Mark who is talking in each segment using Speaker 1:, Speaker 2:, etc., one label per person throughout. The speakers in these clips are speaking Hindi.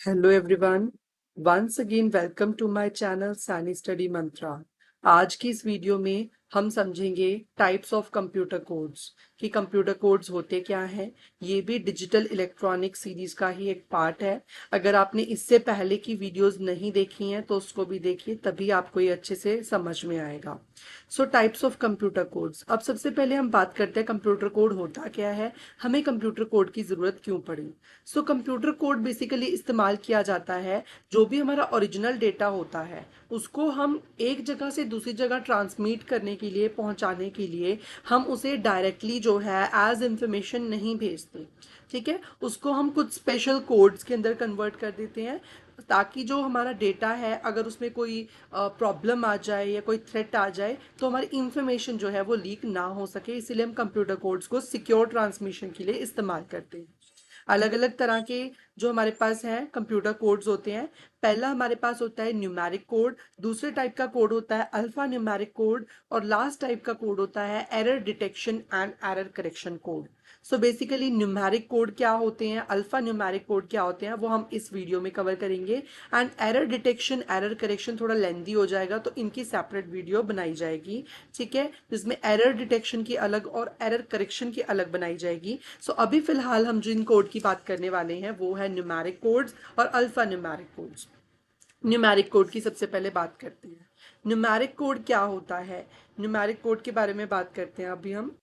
Speaker 1: Hello everyone, once again welcome to my channel Saini study Mantra. आज की इस वीडियो में हम समझेंगे टाइप्स ऑफ कंप्यूटर कोड्स कि कंप्यूटर कोड्स होते क्या हैं। ये भी डिजिटल इलेक्ट्रॉनिक सीरीज का ही एक पार्ट है। अगर आपने इससे पहले की वीडियोस नहीं देखी हैं तो उसको भी देखिए, तभी आपको ये अच्छे से समझ में आएगा। सो टाइप्स ऑफ कंप्यूटर कोड्स। अब सबसे पहले हम बात करते हैं कंप्यूटर कोड होता क्या है, हमें कंप्यूटर कोड की ज़रूरत क्यों पड़ी। सो कंप्यूटर कोड बेसिकली इस्तेमाल किया जाता है, जो भी हमारा ओरिजिनल डेटा होता है उसको हम एक जगह से दूसरी जगह ट्रांसमिट करने के लिए, पहुंचाने के लिए हम उसे डायरेक्टली जो है एज इंफॉर्मेशन नहीं भेजते। ठीक है, उसको हम कुछ स्पेशल कोड्स के अंदर कन्वर्ट कर देते हैं, ताकि जो हमारा डेटा है अगर उसमें कोई प्रॉब्लम आ जाए या कोई थ्रेट आ जाए तो हमारी इंफॉर्मेशन जो है वो लीक ना हो सके। इसीलिए हम कंप्यूटर कोड्स को सिक्योर ट्रांसमिशन के लिए इस्तेमाल करते हैं। अलग अलग तरह के जो हमारे पास हैं कंप्यूटर कोड्स होते हैं। पहला हमारे पास होता है न्यूमेरिक कोड, दूसरे टाइप का कोड होता है अल्फा न्यूमेरिक कोड, और लास्ट टाइप का कोड होता है error detection and error correction code. So basically numeric code क्या होते हैं, अल्फा न्यूमेरिक कोड क्या होते हैं, वो हम इस वीडियो में कवर करेंगे। And error detection error correction थोड़ा लेंदी हो जाएगा, तो इनकी सेपरेट वीडियो बनाई जाएगी। ठीक है, जिसमें एरर डिटेक्शन की अलग और एरर करेक्शन की अलग बनाई जाएगी। सो अभी फिलहाल हम जिन कोड की बात करने वाले हैं वो है न्यूमेरिक कोड्स और alpha numeric codes. Numeric code की सबसे पहले बात करते हैं। न्यूमेरिक कोड क्या होता है, न्यूमेरिक कोड के बारे में बात करते हैं अभी हम।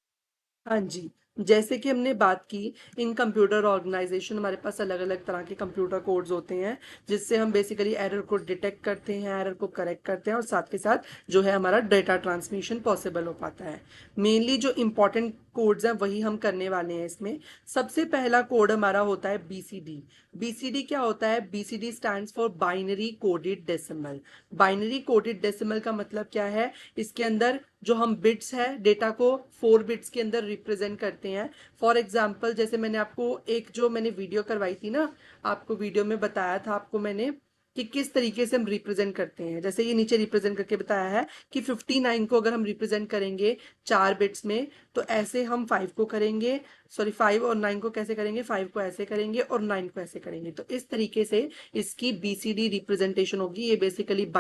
Speaker 1: हाँ जी, जैसे कि हमने बात की, इन कंप्यूटर ऑर्गेनाइजेशन हमारे पास अलग अलग तरह के कंप्यूटर कोड्स होते हैं, जिससे हम बेसिकली एरर को डिटेक्ट करते हैं, एरर को करेक्ट करते हैं, और साथ के साथ जो है हमारा डेटा ट्रांसमिशन पॉसिबल हो पाता है। मेनली जो इंपॉर्टेंट कोड्स हैं वही हम करने वाले हैं इसमें। सबसे पहला कोड हमारा होता है बीसीडी। बीसीडी क्या होता है, BCD stands for binary coded decimal. Binary coded decimal का मतलब क्या है, इसके अंदर जो हम बिट्स है डेटा को 4 बिट्स के अंदर रिप्रेजेंट करते हैं। फॉर एग्जाम्पल, जैसे मैंने आपको एक जो मैंने वीडियो करवाई थी ना, आपको वीडियो में बताया था आपको मैंने कि किस तरीके से हम रिप्रेजेंट करते हैं। जैसे ये नीचे रिप्रेजेंट करके बताया है कि 59 को अगर हम रिप्रेजेंट करेंगे 4 बिट्स में, तो ऐसे हम 5 को करेंगे, सॉरी 5 और 9 को कैसे करेंगे, 5 को ऐसे करेंगे और 9 को ऐसे करेंगे। तो इस तरीके से इसकी बीसीडी रिप्रेजेंटेशन होगी। ये बेसिकली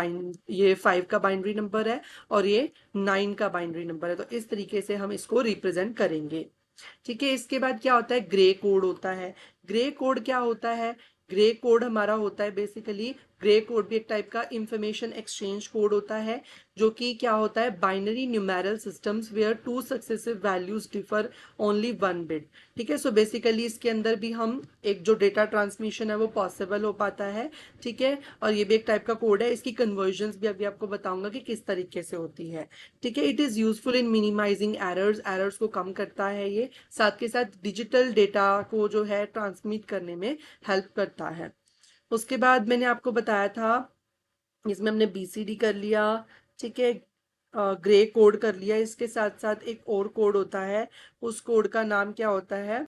Speaker 1: ये 5 का बाइनरी नंबर है और ये 9 का बाइनरी नंबर है, तो इस तरीके से हम इसको रिप्रेजेंट करेंगे। ठीक है, इसके बाद क्या होता है, ग्रे कोड होता है। ग्रे कोड क्या होता है, ग्रे कोड हमारा होता है बेसिकली, ग्रे कोड भी एक टाइप का इंफॉर्मेशन एक्सचेंज कोड होता है, जो कि क्या होता है, binary numeral systems where two successive values differ only 1 bit. ठीक है, सो बेसिकली इसके अंदर भी हम एक जो डेटा ट्रांसमिशन है वो पॉसिबल हो पाता है। ठीक है, और ये भी एक टाइप का कोड है। इसकी कन्वर्जन्स भी अभी आपको बताऊंगा कि किस तरीके से होती है। ठीक है, it is useful in minimising errors, errors को कम करता है ये, साथ के साथ डिजिटल डेटा को जो है ट्रांसमिट करने में हेल्प करता है। उसके बाद मैंने आपको बताया था, इसमें हमने बीसीडी कर लिया। ठीक है, ग्रे कोड कर लिया, इसके साथ साथ एक और कोड होता है, उस कोड का नाम क्या होता है,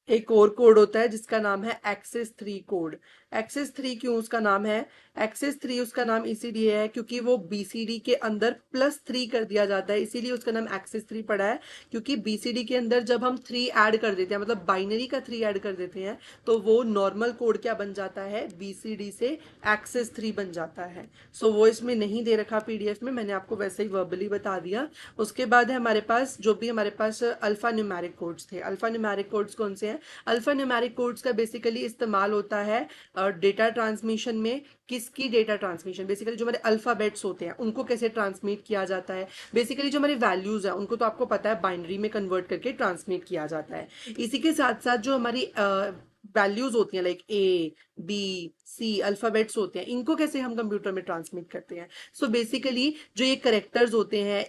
Speaker 1: एक और कोड होता है जिसका नाम है एक्सेस 3 कोड। एक्सेस 3 क्यों उसका नाम है, एक्सेस 3 उसका नाम इसीलिए है क्योंकि वो बीसीडी के अंदर +3 कर दिया जाता है, इसीलिए उसका नाम एक्सेस 3 पड़ा है। क्योंकि बीसीडी के अंदर जब हम 3 ऐड कर देते हैं, मतलब बाइनरी का 3 ऐड कर देते हैं, तो वो नॉर्मल कोड क्या बन जाता है, बीसीडी से एक्सेस 3 बन जाता है। सो वो इसमें नहीं दे रखा पीडीएफ में, मैंने आपको वैसे ही वर्बली बता दिया। उसके बाद है हमारे पास, जो भी हमारे पास अल्फा न्यूमेरिक कोड्स थे। अल्फा न्यूमेरिक कोड्स कौन से हैं, अल्फा न्यूमेरिक कोड्स का बेसिकली इस्तेमाल होता है डेटा ट्रांसमिशन में। किसकी डेटा ट्रांसमिशन, बेसिकली जो हमारे अल्फाबेट्स होते हैं उनको कैसे ट्रांसमिट किया जाता है। बेसिकली जो हमारी वैल्यूज है उनको तो आपको पता है बाइनरी में कन्वर्ट करके ट्रांसमिट किया जाता है। इसी के साथ साथ जो हमारी वैल्यूज होती हैं, like A B C alphabets होते हैं, इनको कैसे हम कंप्यूटर में ट्रांसमिट करते हैं। सो बेसिकली जो ये करेक्टर्स होते हैं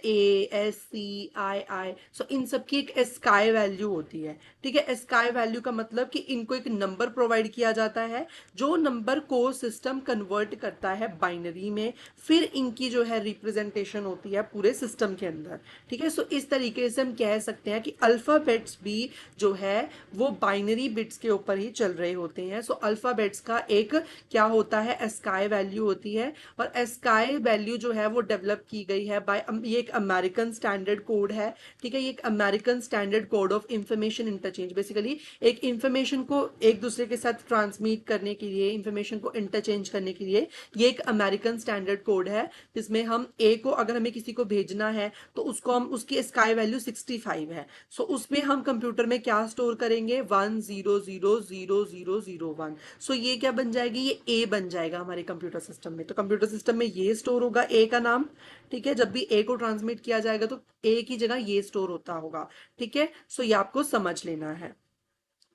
Speaker 1: ASCII, सो इन सब की एक एस्काई वैल्यू होती है। ठीक है, एस्काई वैल्यू का मतलब कि इनको एक नंबर प्रोवाइड किया जाता है, जो नंबर को सिस्टम कन्वर्ट करता है बाइनरी में, फिर इनकी जो है रिप्रेजेंटेशन होती है पूरे सिस्टम के अंदर। ठीक है, सो इस तरीके से हम कह सकते हैं कि अल्फाबेट्स भी जो है वो बाइनरी बिट्स के ऊपर ही चल रहे होते हैं। सो अल्फाबेट्स का एक क्या होता है, एस्काई वैल्यू होती है। और एस्काई वैल्यू जो है वो डेवलप की गई है बाय, ये एक अमेरिकन स्टैंडर्ड कोड है, ठीक है। ये एक American standard code of information interchange, basically एक इंफॉर्मेशन को एक दूसरे के साथ ट्रांसमिट करने के लिए, इंफॉर्मेशन को इंटरचेंज करने के लिए ये एक अमेरिकन स्टैंडर्ड कोड है, जिसमें हम ए को, अगर हमें किसी को भेजना है तो उसको हम, उसकी स्काई वैल्यू 65 है, सो उसमें हम कंप्यूटर में क्या स्टोर करेंगे, 10000001। सो ये क्या बन जाएगी, ये ए बन जाएगा हमारे कंप्यूटर सिस्टम में। तो कंप्यूटर सिस्टम में ये स्टोर होगा ए का नाम, ठीक है। जब भी ए को ट्रांसमिट किया जाएगा तो ए की जगह ये स्टोर होता होगा, ठीक है। सो ये आपको समझ लेना है।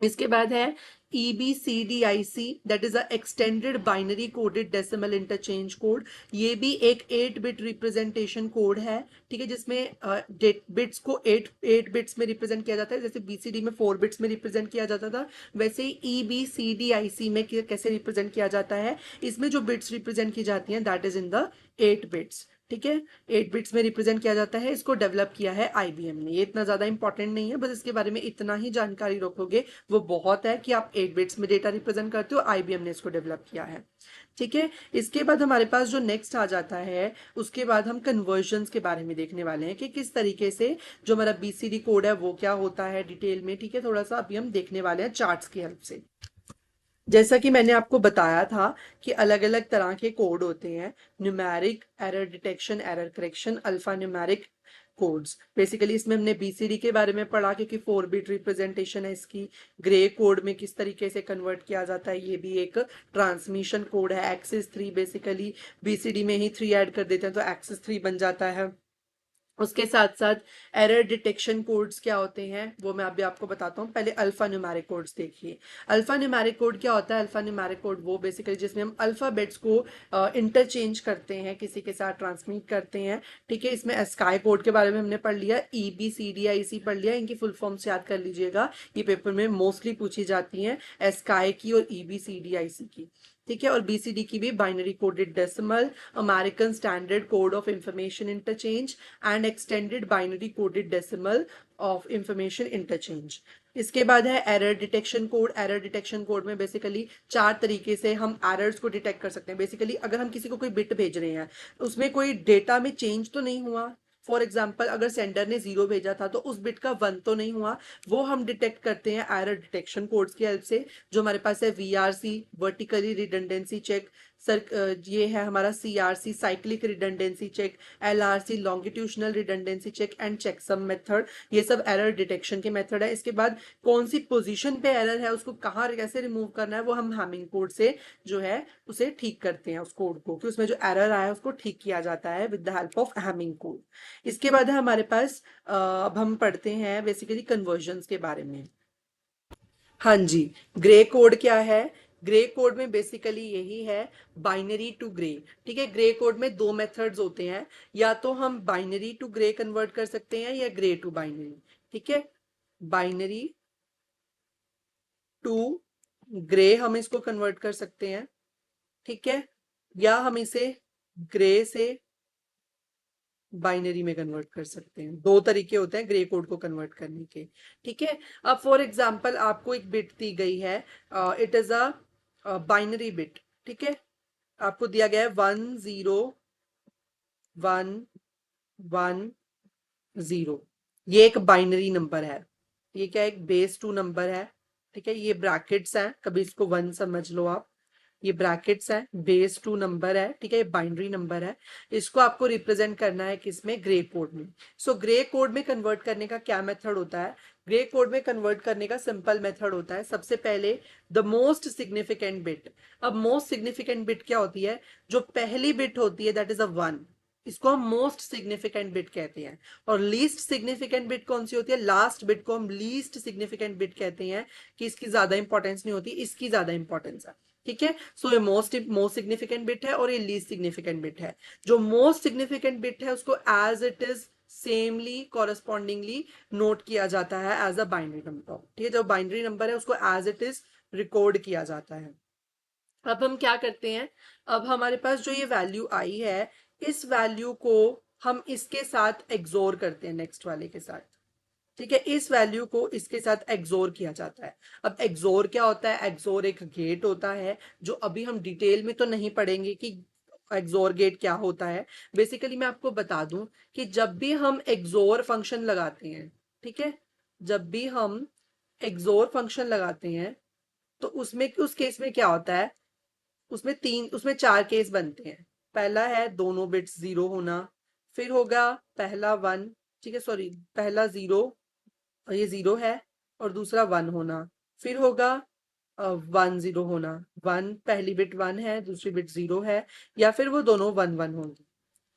Speaker 1: इसके बाद है EBCDIC, that is a extended binary coded decimal interchange code. ये भी एक 8 बिट रिप्रेजेंटेशन कोड है, ठीक है, जिसमें बिट्स को 8 बिट्स में रिप्रेजेंट किया जाता है। जैसे BCD में 4 बिट्स में रिप्रेजेंट किया जाता था, वैसे ही EBCDIC में कैसे रिप्रेजेंट किया जाता है, इसमें जो बिट्स रिप्रेजेंट की जाती हैं that is in the 8 bits, ठीक है। 8 बिट्स में रिप्रेजेंट किया जाता है। इसको डेवलप किया है IBM ने। ये इतना ज्यादा इंपॉर्टेंट नहीं है, बस इसके बारे में इतना ही जानकारी रखोगे वो बहुत है कि आप 8 बिट्स में डेटा रिप्रेजेंट करते हो, IBM ने इसको डेवलप किया है, ठीक है। इसके बाद हमारे पास जो नेक्स्ट आ जाता है, उसके बाद हम कन्वर्जन्स के बारे में देखने वाले हैं कि किस तरीके से जो हमारा BCD कोड है वो क्या होता है डिटेल में, ठीक है। थोड़ा सा अभी हम देखने वाले हैं चार्ट्स की हेल्प से। जैसा कि मैंने आपको बताया था कि अलग अलग तरह के कोड होते हैं, numeric, error detection, error correction, alpha numeric codes. Basically इसमें हमने BCD के बारे में पढ़ा क्योंकि 4 बिट रिप्रेजेंटेशन है इसकी। ग्रे कोड में किस तरीके से कन्वर्ट किया जाता है, ये भी एक ट्रांसमिशन कोड है। एक्सिस 3, बेसिकली BCD में ही 3 ऐड कर देते हैं तो एक्सिस 3 बन जाता है। उसके साथ साथ एरर डिटेक्शन कोड्स क्या होते हैं वो मैं अभी आपको बताता हूँ। पहले अल्फा न्यूमेरिक कोड्स देखिए। अल्फा न्यूमेरिक कोड क्या होता है, अल्फा न्यूमेरिक कोड वो बेसिकली जिसमें हम अल्फाबेट्स को इंटरचेंज करते हैं, किसी के साथ ट्रांसमिट करते हैं, ठीक है। इसमें एस्काई कोड के बारे में हमने पढ़ लिया, EBCDIC पढ़ लिया, इनकी फुल फॉर्म्स याद कर लीजिएगा, ये पेपर में मोस्टली पूछी जाती हैं, एस्काई की और EBCDIC की, ठीक है। और BCD की भी binary coded decimal, American standard code of information interchange and extended binary coded decimal of information interchange. इसके बाद है error detection code. Error detection code में बेसिकली 4 तरीके से हम एरर्स को डिटेक्ट कर सकते हैं। बेसिकली अगर हम किसी को कोई बिट भेज रहे हैं, उसमें कोई डेटा में चेंज तो नहीं हुआ, फॉर एग्जाम्पल अगर सेंडर ने 0 भेजा था तो उस बिट का 1 तो नहीं हुआ, वो हम डिटेक्ट करते हैं एरर डिटेक्शन कोड्स की हेल्प से। जो हमारे पास है VRC, वर्टिकली रिडंडेंसी चेक, ये है हमारा CRC, cyclic redundancy check, LRC, longitudinal redundancy check and checksum method. ये सब एरर डिटेक्शन के मेथड है। इसके बाद कौन सी पोजीशन पे एरर है, उसको कहाँ कैसे रिमूव करना है, वो हम हैमिंग कोड से जो है उसे ठीक करते हैं, उस कोड को, कि उसमें जो एरर आया है उसको ठीक किया जाता है with the help of Hamming code. इसके बाद है हमारे पास अब हम पढ़ते हैं बेसिकली कन्वर्जन्स के बारे में। हाँ जी, ग्रे कोड क्या है, ग्रे कोड में बेसिकली यही है, बाइनरी टू ग्रे, ठीक है। ग्रे कोड में 2 मेथड्स होते हैं, या तो हम बाइनरी टू ग्रे कन्वर्ट कर सकते हैं या ग्रे टू बाइनरी, ठीक है। बाइनरी टू ग्रे हम इसको कन्वर्ट कर सकते हैं, ठीक है, या हम इसे ग्रे से बाइनरी में कन्वर्ट कर सकते हैं। 2 तरीके होते हैं ग्रे कोड को कन्वर्ट करने के, ठीक है। अब फॉर एग्जांपल आपको एक बिट दी गई है, it is a binary bit, ठीक है। आपको दिया गया है 101110। ये एक बाइनरी नंबर है, ये क्या है, एक बेस 2 नंबर है, ठीक है। ये ब्रैकेट्स हैं, कभी इसको 1 समझ लो आप, ये ब्रैकेट्स है, बेस 2 नंबर है, ठीक है, ये बाइनरी नंबर है। इसको आपको रिप्रेजेंट करना है किसमें, ग्रे कोड में। सो ग्रे कोड में कन्वर्ट करने का क्या मेथड होता है, ग्रे कोड में कन्वर्ट करने का सिंपल मेथड होता है, सबसे पहले द मोस्ट सिग्निफिकेंट बिट। अब मोस्ट सिग्निफिकेंट बिट क्या होती है, जो पहली बिट होती है दैट इज अ 1, इसको हम मोस्ट सिग्निफिकेंट बिट कहते हैं। और लीस्ट सिग्निफिकेंट बिट कौन सी होती है, लास्ट बिट को हम लीस्ट सिग्निफिकेंट बिट कहते हैं, कि इसकी ज्यादा इंपॉर्टेंस नहीं होती, इसकी ज्यादा इंपॉर्टेंस है, ठीक है। सो ये मोस्ट सिग्निफिकेंट बिट है और ये लीस्ट सिग्निफिकेंट बिट है। जो मोस्ट सिग्निफिकेंट बिट है उसको as it is samely correspondingly note किया जाता है एज अ बाइनरी नंबर, ठीक है। जो बाइनरी नंबर है उसको एज इट इज रिकॉर्ड किया जाता है। अब हम क्या करते हैं, अब हमारे पास जो ये वैल्यू आई है, इस वैल्यू को हम इसके साथ एक्सोर करते हैं, नेक्स्ट वाले के साथ, ठीक है, इस वैल्यू को इसके साथ एक्सोर किया जाता है। अब एक्सोर क्या होता है? एक्सोर एक गेट होता है, जो अभी हम डिटेल में तो नहीं पढ़ेंगे कि एक्सोर गेट क्या होता है। बेसिकली मैं आपको बता दूं कि जब भी हम एक्सोर फंक्शन लगाते हैं, ठीक है, जब भी हम एक्सोर फंक्शन लगाते हैं तो उसमें उस केस में क्या होता है, उसमें चार केस बनते हैं। पहला है दोनों बिट्स जीरो होना, फिर होगा पहला वन, ठीक है, सॉरी, पहला जीरो, और ये जीरो है, और दूसरा वन होना, फिर होगा वन जीरो होना। वन, पहली बिट वन है, दूसरी बिट जीरो है, या फिर वो दोनों वन वन होंगी।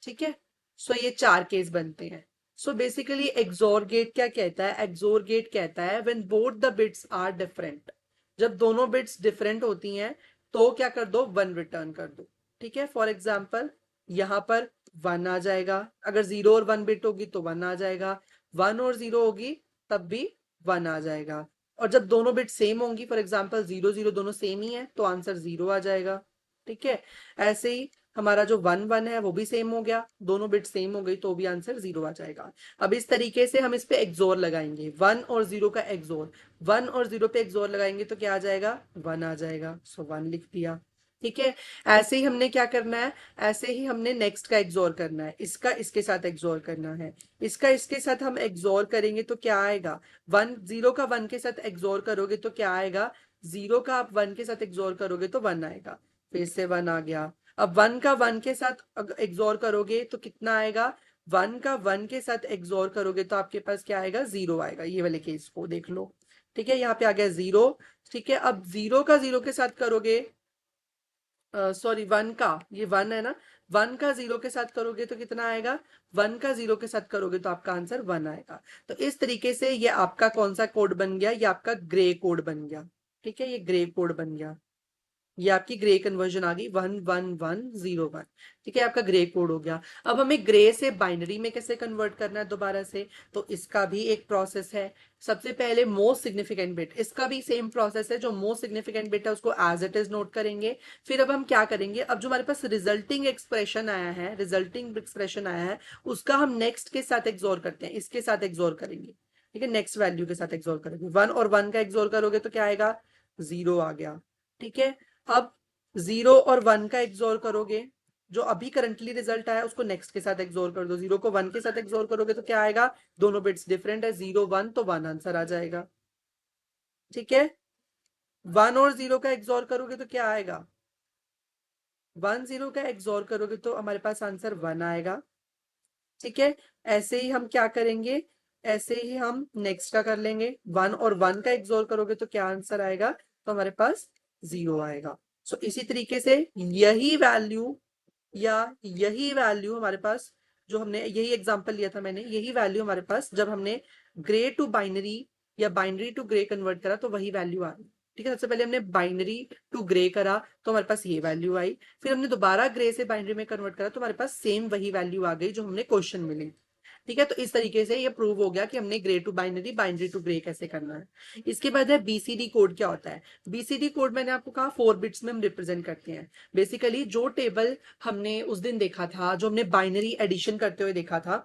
Speaker 1: ठीक है, सो ये चार केस बनते हैं। सो बेसिकली एक्सोर गेट क्या कहता है? एक्सोर गेट कहता है when both the bits are different, जब दोनों बिट्स डिफरेंट होती हैं तो क्या कर दो? वन रिटर्न कर दो। ठीक है, फॉर एग्जाम्पल यहां पर वन आ जाएगा, अगर जीरो और वन बिट होगी तो वन आ जाएगा, वन और जीरो होगी तब भी वन आ जाएगा। और जब दोनों बिट सेम होंगी, फॉर एग्जाम्पल जीरो जीरो दोनों सेम ही है, तो आंसर जीरो आ जाएगा। ठीक है, ऐसे ही हमारा जो वन वन है वो भी सेम हो गया, दोनों बिट सेम हो गई तो भी आंसर जीरो आ जाएगा। अब इस तरीके से हम इस पे एक्सोर लगाएंगे, वन और जीरो का एक्सोर, वन और जीरो पे एक्सोर लगाएंगे तो क्या आ जाएगा? वन आ जाएगा, सो वन लिख दिया। ठीक है, ऐसे ही हमने क्या करना है, ऐसे ही हमने नेक्स्ट का एक्सोर करना है, इसका इसके साथ एक्सोर करना है, इसका इसके साथ हम एक्सोर करेंगे तो क्या आएगा? वन, जीरो का वन के साथ एक्सोर करोगे तो क्या आएगा? जीरो का आप वन के साथ एक्सोर करोगे तो वन आएगा, फिर से वन आ गया। अब वन का वन के साथ एक्सोर करोगे तो कितना आएगा? वन का वन के साथ एक्सोर करोगे तो आपके पास क्या आएगा? जीरो आएगा। ये वाले केस को देख लो। ठीक है, यहाँ पे आ गया जीरो। ठीक है, अब जीरो का जीरो के साथ करोगे, सॉरी, वन का, ये वन है ना, वन का जीरो के साथ करोगे तो कितना आएगा? वन का जीरो के साथ करोगे तो आपका आंसर वन आएगा। तो इस तरीके से ये आपका कौन सा कोड बन गया? ये आपका ग्रे कोड बन गया। ठीक है, ये ग्रे कोड बन गया, ये आपकी ग्रे कन्वर्जन आ गई, one one one zero one. ठीक है, आपका ग्रे कोड हो गया। अब हमें ग्रे से बाइनरी में कैसे कन्वर्ट करना है दोबारा से, तो इसका भी एक प्रोसेस है। सबसे पहले मोस्ट सिग्निफिकेंट बिट, इसका भी सेम प्रोसेस है, जो मोस्ट सिग्निफिकेंट बिट है उसको एज इट इज नोट करेंगे। फिर अब हम क्या करेंगे, अब जो हमारे पास रिजल्टिंग एक्सप्रेशन आया है, रिजल्टिंग एक्सप्रेशन आया है, उसका हम नेक्स्ट के साथ एक्सोर करते हैं, इसके साथ एक्सोर करेंगे। ठीक है, नेक्स्ट वैल्यू के साथ एक्सोर करेंगे, वन और वन का एक्सोर करोगे तो क्या आएगा? जीरो आ गया। ठीक है, अब जीरो और वन का एक्सोर करोगे, जो अभी करंटली रिजल्ट आया उसको नेक्स्ट के साथ एक्सोर कर दो, जीरो को वन के साथ एक्सोर करोगे तो क्या आएगा? दोनों बिट्स डिफरेंट है, जीरो वन, तो वन आंसर आ जाएगा। ठीक है, वन और जीरो का एक्सोर करोगे तो क्या आएगा? वन जीरो का एक्सोर करोगे तो हमारे पास आंसर वन आएगा। ठीक है, ऐसे ही हम क्या करेंगे, ऐसे ही हम नेक्स्ट का कर लेंगे, वन और वन का एक्सोर करोगे तो क्या आंसर आएगा? तो हमारे पास जीरो आएगा। सो इसी तरीके से यही वैल्यू, या यही वैल्यू हमारे पास, जो हमने यही एग्जांपल लिया था मैंने, यही वैल्यू हमारे पास जब हमने ग्रे टू बाइनरी या बाइनरी टू ग्रे कन्वर्ट करा तो वही वैल्यू आ गई। ठीक है, सबसे पहले हमने बाइनरी टू ग्रे करा तो हमारे पास ये वैल्यू आई, फिर हमने दोबारा ग्रे से बाइनरी में कन्वर्ट करा तो हमारे पास सेम वही वैल्यू आ गई जो हमने क्वेश्चन में ली। ठीक है, तो इस तरीके से ये प्रूव हो गया कि हमने Gray to binary, binary to Gray कैसे करना है। इसके बाद है बीसीडी कोड। क्या होता है बीसीडी कोड? मैंने आपको कहा 4 बिट्स में हम रिप्रेजेंट करते हैं। बेसिकली जो टेबल हमने उस दिन देखा था, जो हमने बाइनरी एडिशन करते हुए देखा था,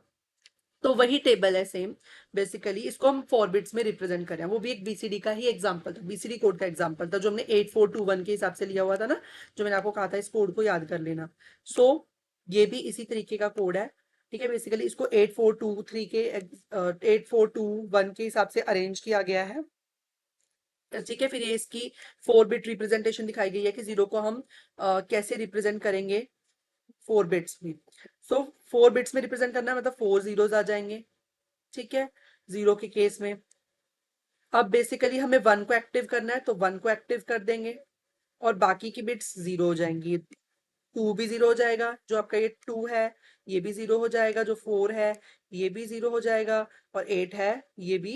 Speaker 1: तो वही टेबल है सेम। बेसिकली इसको हम 4 बिट्स में रिप्रेजेंट करें, वो भी एक बीसीडी का ही एग्जांपल था, बीसीडी कोड का एग्जांपल था, जो हमने 8421 के हिसाब से लिया हुआ था ना, जो मैंने आपको कहा था इस कोड को याद कर लेना। सो ये भी इसी तरीके का कोड है। ठीक है, बेसिकली इसको 8423 के 8421 के हिसाब से अरेंज किया गया है। ठीक है, फिर ये इसकी 4 बिट रिप्रेजेंटेशन दिखाई गई है कि जीरो को हम कैसे रिप्रेजेंट करेंगे 4 बिट्स में। सो 4 बिट्स में रिप्रेजेंट करना है, मतलब 4 जीरोज आ जाएंगे। ठीक है, जीरो के केस में अब बेसिकली हमें वन को एक्टिव करना है तो वन को एक्टिव कर देंगे, और बाकी की बिट्स जीरो हो जाएंगी। टू भी जीरो हो जाएगा, जो आपका ये टू है ये भी जीरो हो जाएगा, जो फोर है ये भी जीरो हो जाएगा, और एट है ये भी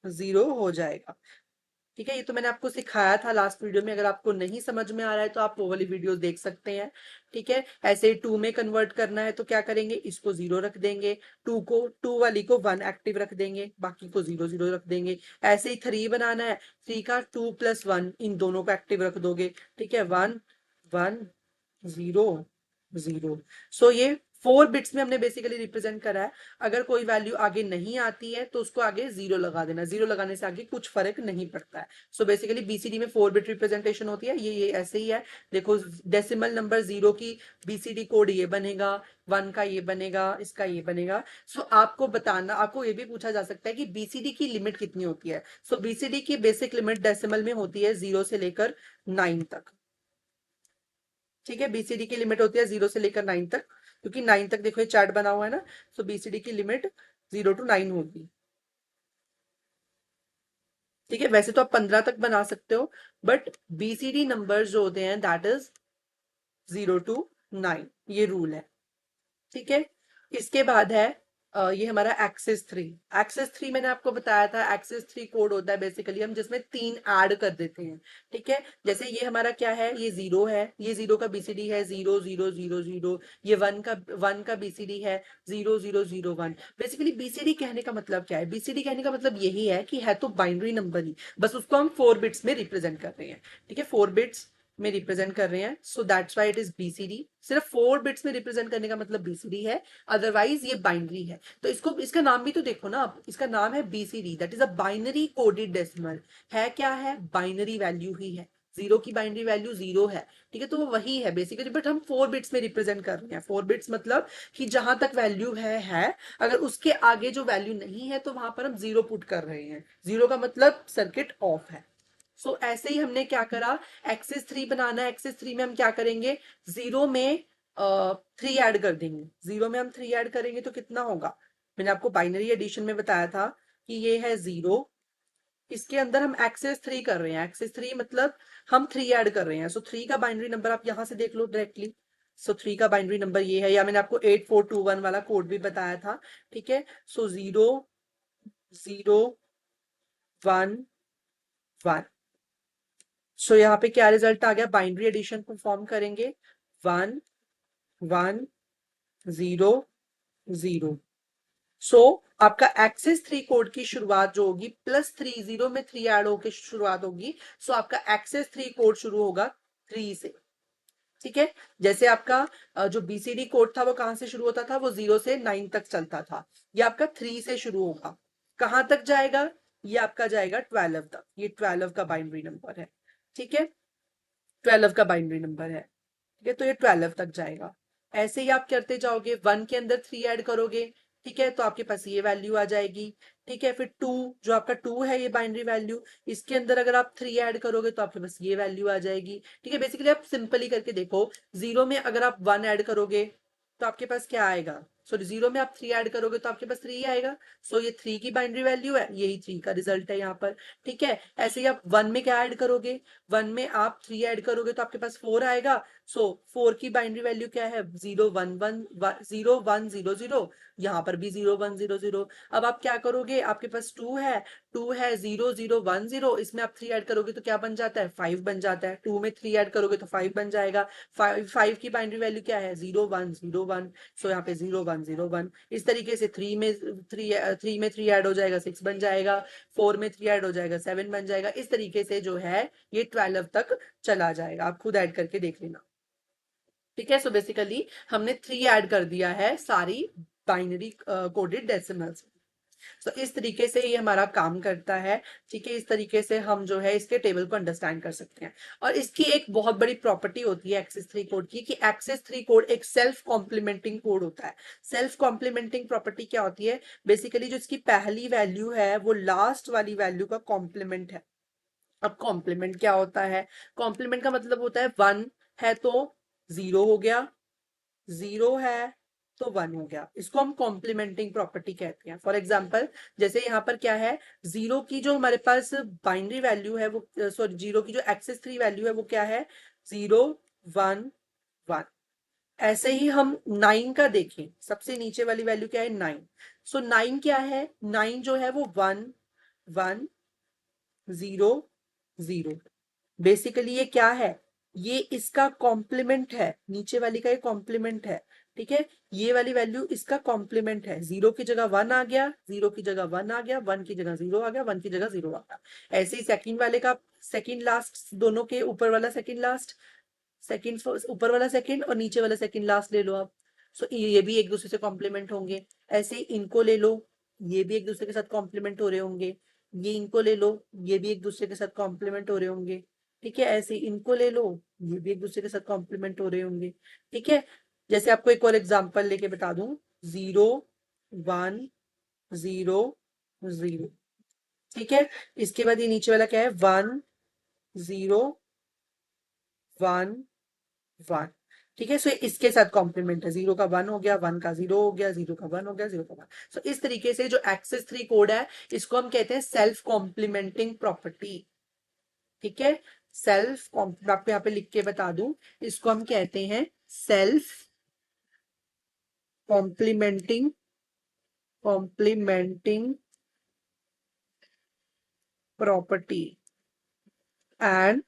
Speaker 1: जीरो हो जाएगा। ठीक है, ये तो मैंने आपको सिखाया था लास्ट वीडियो में, अगर आपको नहीं समझ में आ रहा है तो आप वो वाली वीडियोस देख सकते हैं। ठीक है, ऐसे ही टू में कन्वर्ट करना है तो क्या करेंगे, इसको जीरो रख देंगे, टू वाली को वन एक्टिव रख देंगे, बाकी को जीरो जीरो रख देंगे। ऐसे ही थ्री बनाना है, थ्री का टू प्लस वन, इन दोनों को एक्टिव रख दोगे। ठीक है, वन वन जीरो जीरो। सो ये 4 बिट्स में हमने बेसिकली रिप्रेजेंट करा है। अगर कोई वैल्यू आगे नहीं आती है तो उसको आगे जीरो लगा देना, जीरो लगाने से आगे कुछ फर्क नहीं पड़ता है। सो बेसिकली बीसीडी में 4 बिट रिप्रेजेंटेशन होती है। ये ऐसे ही है, देखो डेसिमल नंबर जीरो की बीसीडी कोड ये बनेगा, 1 का ये बनेगा, इसका ये बनेगा। सो आपको बताना, आपको ये भी पूछा जा सकता है कि बीसीडी की लिमिट कितनी होती है। सो बीसीडी की बेसिक लिमिट डेसिमल में होती है 0 से लेकर 9 तक। ठीक है, बीसीडी की लिमिट होती है 0 से लेकर 9 तक, क्योंकि 9 तक देखो ये चार्ट बना हुआ है ना। सो बीसीडी की लिमिट 0 to 9 होगी। ठीक है, वैसे तो आप 15 तक बना सकते हो, बट बीसीडी नंबर जो होते हैं दैट इज 0 to 9, ये रूल है। ठीक है, इसके बाद है ये हमारा एक्सेस 3। एक्सेस 3 मैंने आपको बताया था, एक्सेस 3 कोड होता है बेसिकली हम जिसमें 3 ऐड कर देते हैं। ठीक है, जैसे ये हमारा क्या है, ये 0 है, ये 0 का बीसीडी है 0 0 0 0। ये 1 का बीसीडी है 0 0 0 1। बेसिकली बीसीडी कहने का मतलब क्या है, बीसीडी कहने का मतलब यही है कि है तो बाइनरी नंबर ही, बस उसको हम 4 बिट्स में रिप्रेजेंट कर रहे हैं। ठीक है, 4 बिट्स में रिप्रेजेंट कर रहे हैं, so that's why it is BCD. सिर्फ 4 बिट्स में रिप्रेजेंट करने का मतलब बीसीडी है, अदरवाइज ये बाइनरी है। तो इसको, इसका नाम भी तो देखो ना आप, इसका नाम है BCD, that is a binary coded decimal. है क्या है, बाइनरी वैल्यू ही है। 0 की बाइनरी वैल्यू 0 है। ठीक है, तो वो वही है बेसिकली, बट हम 4 बिट्स में रिप्रेजेंट कर रहे हैं। 4 बिट्स मतलब कि जहां तक वैल्यू है, अगर उसके आगे जो वैल्यू नहीं है तो वहां पर हम 0 पुट कर रहे हैं। 0 का मतलब सर्किट ऑफ है। सो ऐसे ही हमने क्या करा, एक्सेस 3 बनाना है। एक्सेस 3 में हम क्या करेंगे, 0 में 3 ऐड कर देंगे। 0 में हम 3 ऐड करेंगे तो कितना होगा, मैंने आपको बाइनरी एडिशन में बताया था कि ये है 0, इसके अंदर हम एक्सेस 3 कर रहे हैं। एक्सेस 3 मतलब हम 3 ऐड कर रहे हैं। सो 3 का बाइनरी नंबर आप यहां से देख लो डायरेक्टली। सो 3 का बाइनरी नंबर ये है, या मैंने आपको 8421 वाला कोड भी बताया था। ठीक है, सो 0 0 1 1। सो यहाँ पे क्या रिजल्ट आ गया, बाइनरी एडिशन परफॉर्म करेंगे 1 1 0 0। सो आपका एक्सेस 3 कोड की शुरुआत जो होगी +3, 0 में 3 ऐड होकर शुरुआत होगी। सो आपका एक्सेस 3 कोड शुरू होगा 3 से। ठीक है, जैसे आपका जो बीसीडी कोड था वो कहां से शुरू होता था, वो 0 से 9 तक चलता था। ये आपका 3 से शुरू होगा, कहां तक जाएगा, ये आपका जाएगा 12 तक। ये 12 का बाइनरी नंबर है। ठीक है, 12 का बाइनरी नंबर है। ठीक है, तो ये 12 तक जाएगा। ऐसे ही आप करते जाओगे, 1 के अंदर 3 ऐड करोगे। ठीक है, तो आपके पास ये वैल्यू आ जाएगी। ठीक है, फिर 2, जो आपका 2 है ये बाइनरी वैल्यू, इसके अंदर अगर आप 3 ऐड करोगे तो आपके पास ये वैल्यू आ जाएगी। ठीक है, बेसिकली आप सिंपली करके देखो, 0 में अगर आप 1 ऐड करोगे तो आपके पास क्या आएगा, सॉरी 0 में आप 3 ऐड करोगे तो आपके पास 3 आएगा। सो ये 3 की बाइनरी वैल्यू है, यही 3 का रिजल्ट है यहाँ पर। ठीक है, ऐसे ही आप 1 में क्या ऐड करोगे, 1 में आप 3 ऐड करोगे तो आपके पास 4 आएगा। सो 4 की बाइनरी वैल्यू क्या है, 0 1 1 0 1 0 0। यहाँ पर भी 0 1 0 0। अब आप क्या करोगे, आपके पास 2 है, 2 है 0 0 1 0, इसमें आप 3 ऐड करोगे तो क्या बन जाता है, 5 बन जाता है। 2 में 3 ऐड करोगे तो 5 बन जाएगा। 5 की बाइनरी वैल्यू क्या है, 0 1 0 1। सो यहाँ पे 0 1 0 1। इस तरीके से 3 में 3 ऐड हो जाएगा 6 बन जाएगा। 4 में 3 ऐड हो जाएगा 7 बन जाएगा। इस तरीके से जो है ये 12 तक चला जाएगा, आप खुद ऐड करके देख लेना। ठीक है, सो बेसिकली हमने 3 ऐड कर दिया है सारी बाइनरी कोडेड डेसिमल्स। तो इस तरीके से ये हमारा काम करता है। ठीक है, इस तरीके से हम जो है इसके टेबल को अंडरस्टैंड कर सकते हैं। और इसकी एक बहुत बड़ी प्रॉपर्टी होती है एक्सेस 3 कोड की, कि एक्सेस 3 कोड एक सेल्फ कॉम्प्लीमेंटिंग कोड होता है। सेल्फ कॉम्प्लीमेंटिंग प्रॉपर्टी क्या होती है, बेसिकली जो इसकी पहली वैल्यू है वो लास्ट वाली वैल्यू का कॉम्प्लीमेंट है। अब कॉम्प्लीमेंट क्या होता है, कॉम्प्लीमेंट का मतलब होता है 1 है तो 0 हो गया, 0 है तो 1 हो गया। इसको हम कॉम्प्लीमेंटिंग प्रॉपर्टी कहते हैं। फॉर एग्जाम्पल, जैसे यहाँ पर क्या है, 0 की जो हमारे पास बाइनरी वैल्यू है वो, सॉरी 0 की जो एक्सेस 3 वैल्यू है वो क्या है, 0 1 1। ऐसे ही हम 9 का देखें, सबसे नीचे वाली वैल्यू क्या है, 9। सो 9 क्या है, 9 जो है वो 1 1 0 0। बेसिकली ये क्या है, ये इसका कॉम्प्लीमेंट है, नीचे वाली का ये कॉम्प्लीमेंट है। ठीक है, ये वाली वैल्यू इसका कॉम्प्लीमेंट है। 0 की जगह 1 आ गया, 0 की जगह 1 आ गया, 1 की जगह 0 आ गया, 1 की जगह 0 आ गया। ऐसे ही सेकंड वाले का सेकंड लास्ट, दोनों के ऊपर वाला सेकंड लास्ट, सेकंड ऊपर वाला सेकंड और नीचे वाला सेकंड लास्ट ले लो आप। सो ये भी एक दूसरे से कॉम्प्लीमेंट होंगे। ऐसे ही इनको ले लो, ये भी एक दूसरे के साथ कॉम्प्लीमेंट हो रहे होंगे। ये इनको ले लो, ये भी एक दूसरे के साथ कॉम्प्लीमेंट हो रहे होंगे। ठीक है, ऐसे ही इनको ले लो, ये भी एक दूसरे के साथ कॉम्प्लीमेंट हो रहे होंगे। ठीक है, जैसे आपको एक और एग्जांपल लेके बता दूं, 0 1 0 0। ठीक है, इसके बाद ये नीचे वाला क्या है, 1 0 1 1। ठीक है, सो इसके साथ कॉम्प्लीमेंट है, 0 का 1 हो गया, 1 का 0 हो गया, 0 का 1 हो गया, 0 का 1। सो इस तरीके से जो एक्सेस 3 कोड है, इसको हम कहते हैं सेल्फ कॉम्प्लीमेंटिंग प्रॉपर्टी। ठीक है, सेल्फ, आपको यहाँ पे लिख के बता दूं, इसको हम कहते हैं self complementing complementing property and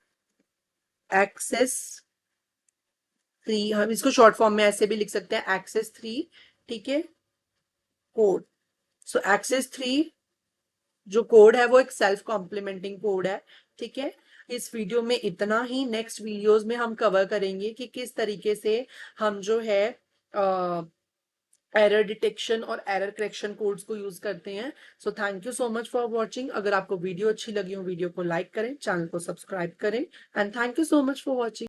Speaker 1: excess 3। हम इसको शॉर्ट फॉर्म में ऐसे भी लिख सकते हैं, एक्सेस 3। ठीक है, कोड। सो एक्सेस 3 जो कोड है वो एक सेल्फ कॉम्प्लीमेंटिंग कोड है। ठीक है, इस वीडियो में इतना ही। नेक्स्ट वीडियोस में हम कवर करेंगे कि किस तरीके से हम जो है एरर डिटेक्शन और एरर करेक्शन कोड्स को यूज करते हैं। So thank you so much for watching. अगर आपको वीडियो अच्छी लगी हो, वीडियो को लाइक करें, चैनल को सब्सक्राइब करें, and thank you so much for watching.